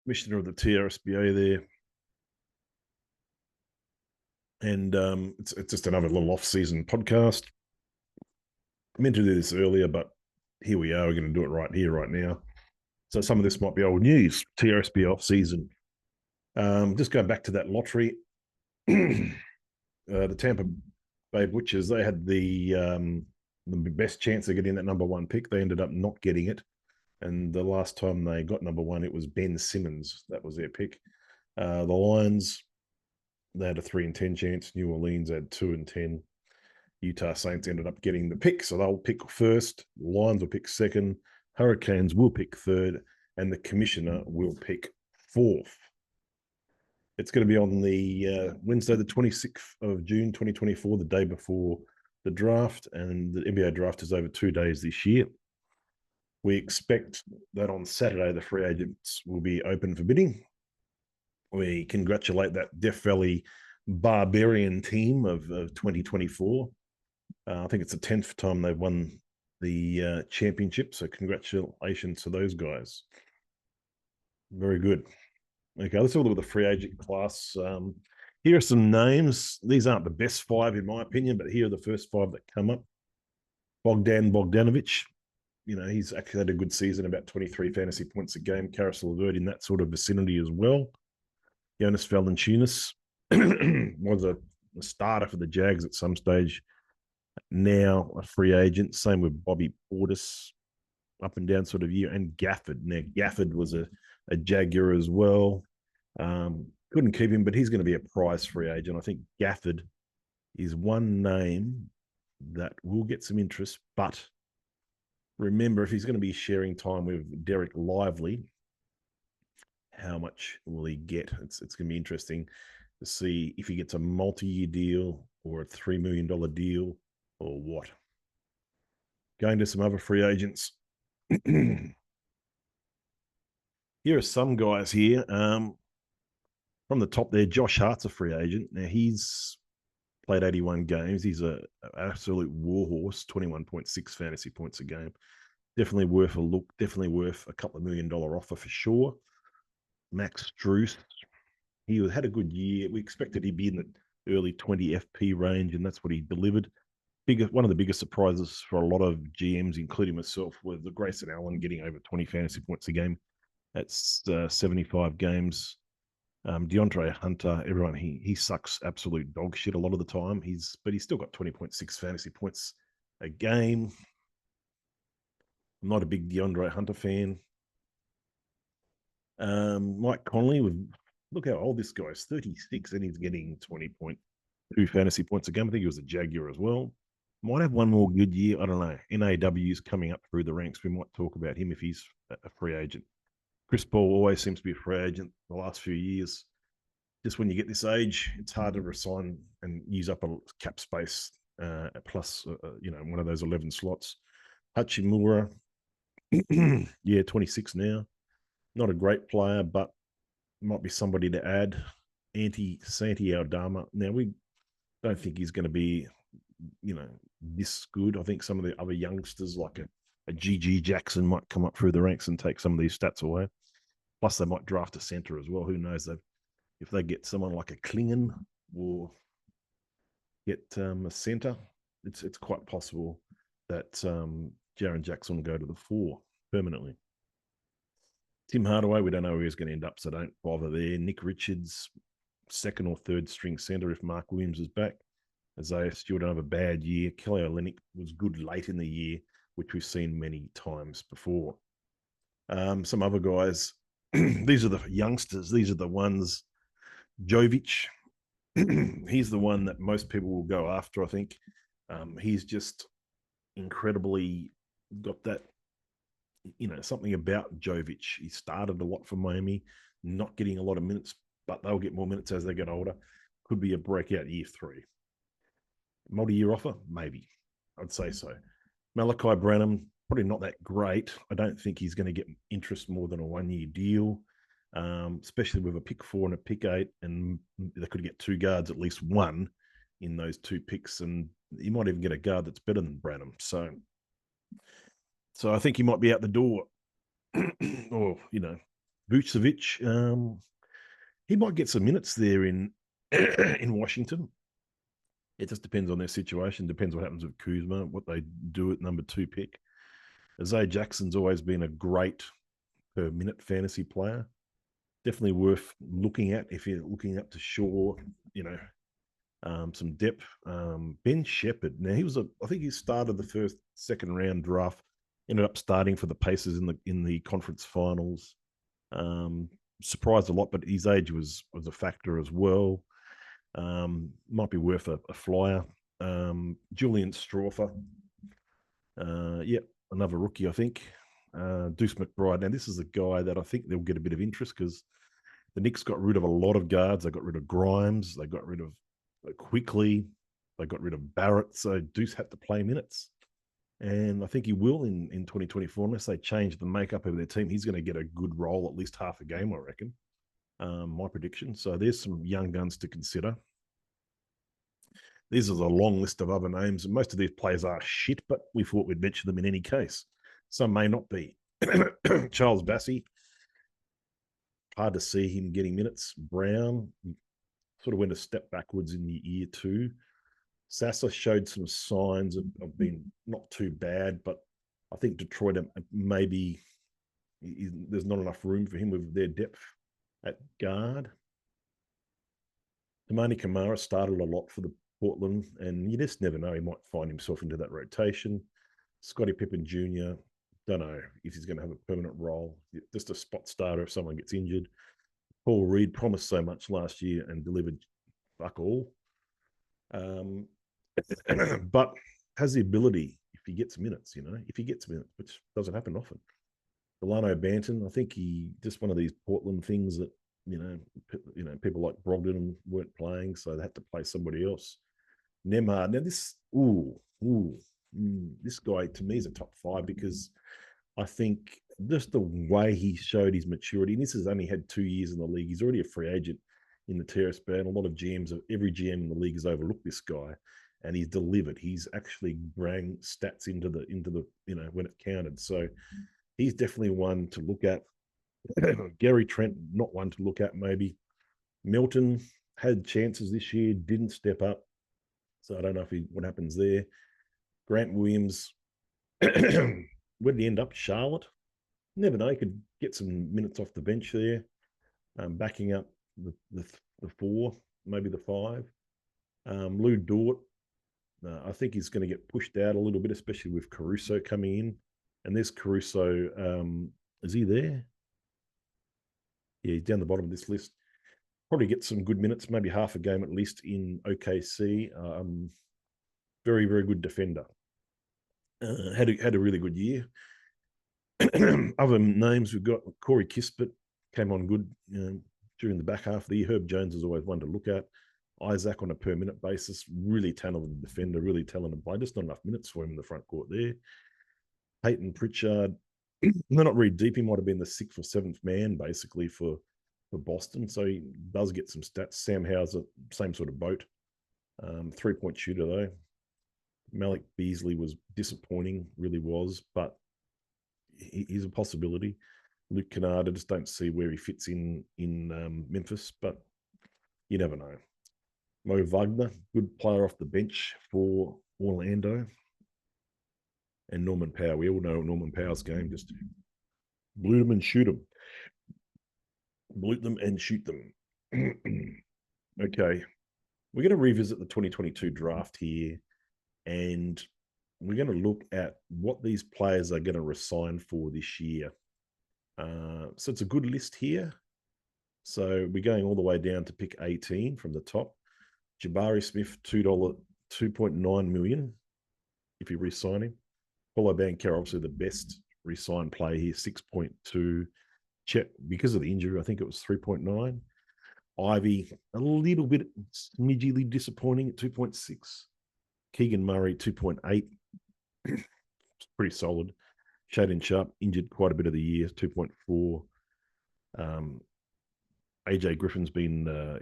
commissioner of the TRSBA there. And it's just another little off-season podcast. I meant to do this earlier, but here we are. We're going to do it right here, right now. So some of this might be old news. TRSBA off-season. Just going back to that lottery. The Tampa Bay Butchers, they had the best chance of getting that number one pick. They ended up not getting it. And the last time they got number one, it was Ben Simmons. That was their pick. The Lions, they had a 3 in 10 chance. New Orleans had 2 in 10. Utah Saints ended up getting the pick, so they'll pick first. Lions will pick second. Hurricanes will pick third, and the commissioner will pick fourth. It's going to be on the Wednesday, the 26th of June, 2024, the day before the draft, and the NBA draft is over 2 days this year. We expect that on Saturday, the free agents will be open for bidding. We congratulate that Death Valley Barbarian team of 2024. I think it's the 10th time they've won the championship, so congratulations to those guys. Very good. Okay, let's have a look at the free agent class. Here are some names. These aren't the best 5 in my opinion, but here are the first 5 that come up. Bogdan Bogdanovic. You know, he's actually had a good season, about 23 fantasy points a game. Karis LeVert in that sort of vicinity as well. Jonas Valanciunas was a starter for the Jags at some stage. Now a free agent. Same with Bobby Portis, up and down sort of year. And Gafford. Now Gafford was a Jaguar as well. Couldn't keep him, but he's going to be a prize free agent. I think Gafford is one name that will get some interest, but remember, if he's going to be sharing time with Derek Lively, how much will he get? It's going to be interesting to see if he gets a multi-year deal or a $3 million deal or what. Going to some other free agents. Here are some guys here. From the top there, Josh Hart's a free agent. Now, he's played 81 games. He's an absolute warhorse, 21.6 fantasy points a game. Definitely worth a look. Definitely worth a couple of $1 million offer for sure. Max Strus, he had a good year. We expected he'd be in the early 20 FP range, and that's what he delivered. One of the biggest surprises for a lot of GMs, including myself, was the Grayson Allen getting over 20 fantasy points a game. That's 75 games. DeAndre Hunter, everyone, he sucks absolute dog shit a lot of the time. But he's still got 20.6 fantasy points a game. I'm not a big DeAndre Hunter fan. Mike Conley, look how old this guy is, 36, and he's getting 20.2 fantasy points a game. I think he was a Jaguar as well. Might have one more good year. I don't know. NAW's coming up through the ranks. We might talk about him if he's a free agent. Chris Paul always seems to be a free agent the last few years. Just when you get this age, it's hard to resign and use up a cap space plus, one of those 11 slots. Hachimura, yeah, 26 now. Not a great player, but might be somebody to add. Santi Aldama. Now, we don't think he's going to be, this good. I think some of the other youngsters, like a GG Jackson, might come up through the ranks and take some of these stats away. Plus, they might draft a center as well. Who knows? If they get someone like a Klingon or get a center, it's quite possible that Jaren Jackson will go to the 4 permanently. Tim Hardaway, we don't know where he's going to end up, so don't bother there. Nick Richards, 2nd or 3rd string center if Mark Williams is back. Isaiah Stewart have a bad year. Kelly Olynyk was good late in the year, which we've seen many times before. Some other guys, these are the youngsters. These are the ones. Jovic, he's the one that most people will go after, I think. He's just incredibly got that, something about Jovic. He started a lot for Miami, not getting a lot of minutes, but they'll get more minutes as they get older. Could be a breakout year 3. Multi-year offer? Maybe. I'd say so. Malachi Branham, probably not that great. I don't think he's going to get interest more than a 1-year deal, especially with a pick 4 and a pick 8, and they could get 2 guards, at least one in those 2 picks, and you might even get a guard that's better than Branham. So I think he might be out the door, or Vucevic, he might get some minutes there in in Washington. It just depends on their situation. Depends what happens with Kuzma, what they do at number 2 pick. Isaiah Jackson's always been a great per minute fantasy player. Definitely worth looking at if you're looking up to shore, some depth. Ben Shepherd. Now I think he started the second round draft. Ended up starting for the Pacers in the conference finals. Surprised a lot, but his age was a factor as well. Might be worth a flyer. Julian Strawther. Another rookie, I think. Deuce McBride. Now, this is a guy that I think they'll get a bit of interest because the Knicks got rid of a lot of guards. They got rid of Grimes. They got rid of Quickly. They got rid of Barrett. So Deuce had to play minutes. And I think he will in 2024, unless they change the makeup of their team. He's going to get a good role, at least half a game, I reckon. My prediction. So there's some young guns to consider. This is a long list of other names, and most of these players are shit, but we thought we'd mention them in any case. Some may not be. Charles Bassey, hard to see him getting minutes. Brown sort of went a step backwards in the year 2. Sasser showed some signs of being not too bad, but I think Detroit maybe there's not enough room for him with their depth at guard. Tamani Kamara started a lot for the Portland, and you just never know. He might find himself into that rotation. Scottie Pippen Jr., don't know if he's going to have a permanent role. Just a spot starter if someone gets injured. Paul Reed promised so much last year and delivered fuck all. But has the ability, if he gets minutes, which doesn't happen often. Delano Banton, I think he just one of these Portland things that, people like Brogdon weren't playing, so they had to play somebody else. Nemhard. Now this guy to me is a top 5 because I think just the way he showed his maturity, and this has only had 2 years in the league. He's already a free agent in the TRSBA, and a lot of every GM in the league has overlooked this guy, and he's delivered. He's actually bring stats into the when it counted. So he's definitely one to look at. Gary Trent, not one to look at maybe. Milton had chances this year, didn't step up. So I don't know what happens there. Grant Williams, where did he end up? Charlotte? Never know. He could get some minutes off the bench there, backing up the 4, maybe the 5. Lou Dort, I think he's going to get pushed out a little bit, especially with Caruso coming in. And there's Caruso. Is he there? Yeah, he's down the bottom of this list. Probably get some good minutes, maybe half a game at least in OKC. Very, very good defender. Had a really good year. Other names we've got Corey Kispert came on good during the back half of the year. Herb Jones is always one to look at. Isaac on a per minute basis, really talented defender, really talented player. Just not enough minutes for him in the front court there. Peyton Pritchard, they're not really deep. He might have been the 6th or 7th man basically for Boston, so he does get some stats. Sam Hauser, same sort of boat. 3-point shooter though. Malik Beasley was disappointing, really was, but he's a possibility. Luke Kennard, I just don't see where he fits in Memphis, but you never know. Mo Wagner, good player off the bench for Orlando. And Norman Powell. We all know Norman Powell's game. Just blue them and shoot them. Blue them and shoot them. Okay. We're going to revisit the 2022 draft here, and we're going to look at what these players are going to resign for this year. So it's a good list here. So we're going all the way down to pick 18 from the top. Jabari Smith, $2.9 million if you re-sign him. Paulo Banchero, obviously the best re-sign play here, 6.2. Chet, because of the injury, I think it was 3.9. Ivy, a little bit smidgely disappointing at 2.6. Keegan Murray, 2.8. Pretty solid. Shaden Sharp, injured quite a bit of the year, 2.4. AJ Griffin's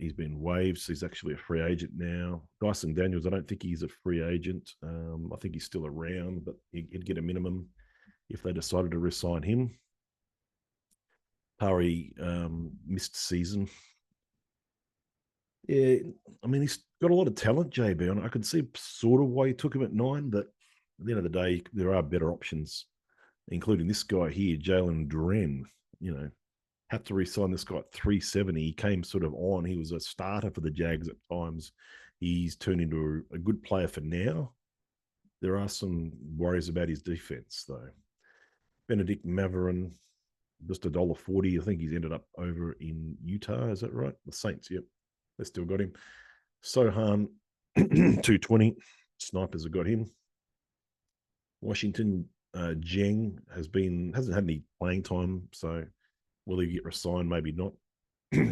he's been waived, so he's actually a free agent now. Dyson Daniels, I don't think he's a free agent. I think he's still around, but he'd get a minimum if they decided to re-sign him. Pari missed season. Yeah, I mean, he's got a lot of talent, JB. And I could see sort of why he took him at 9, but at the end of the day, there are better options, including this guy here, Jalen Duren. You know, had to re-sign this guy at 370. He came sort of on. He was a starter for the Jags at times. He's turned into a good player for now. There are some worries about his defense, though. Benedict Maverin, just $1.40. I think he's ended up over in Utah. Is that right? The Saints, yep. They still got him. Sohan, 220. Snipers have got him. Washington, Jeng hasn't had any playing time, so will he get resigned? Maybe not.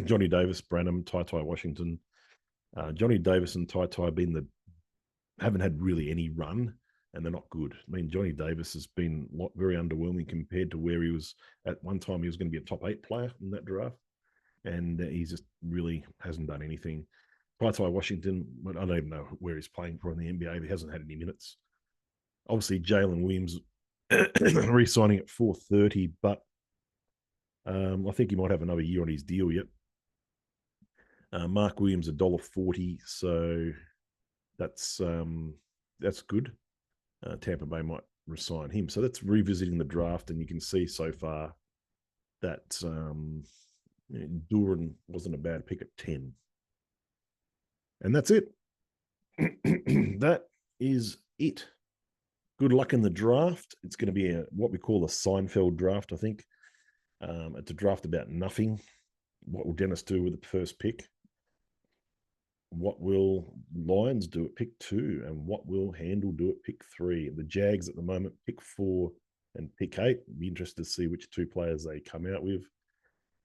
Johnny Davis, Branham, Ty Washington. Johnny Davis and Ty haven't had really any run, and they're not good. I mean, Johnny Davis has been very underwhelming compared to where he was at one time. He was going to be a top 8 player in that draft, and he just really hasn't done anything. Ty Washington, I don't even know where he's playing for in the NBA. He hasn't had any minutes. Obviously, Jalen Williams re-signing at 430, but I think he might have another year on his deal yet. Mark Williams, $1.40, so that's good. Tampa Bay might resign him. So that's revisiting the draft, and you can see so far that Duran wasn't a bad pick at 10. And that's it. That is it. Good luck in the draft. It's going to be what we call a Seinfeld draft, I think. It's a draft about nothing. What will Dennis do with the first pick? What will Lions do at pick 2? And what will Handle do at pick 3? The Jags at the moment, pick 4 and pick 8. Be interested to see which 2 players they come out with.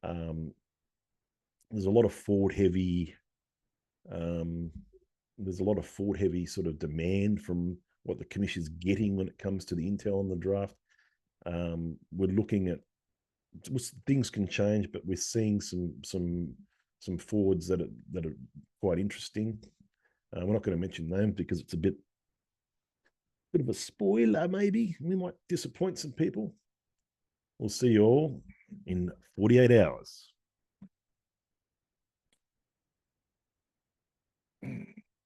There's a lot of forward heavy. There's a lot of forward heavy sort of demand from what the commission's getting when it comes to the intel on the draft. We're looking at things can change, but we're seeing some forwards that are quite interesting. We're not going to mention names because it's a bit of a spoiler. Maybe we might disappoint some people. We'll see you all in 48 hours.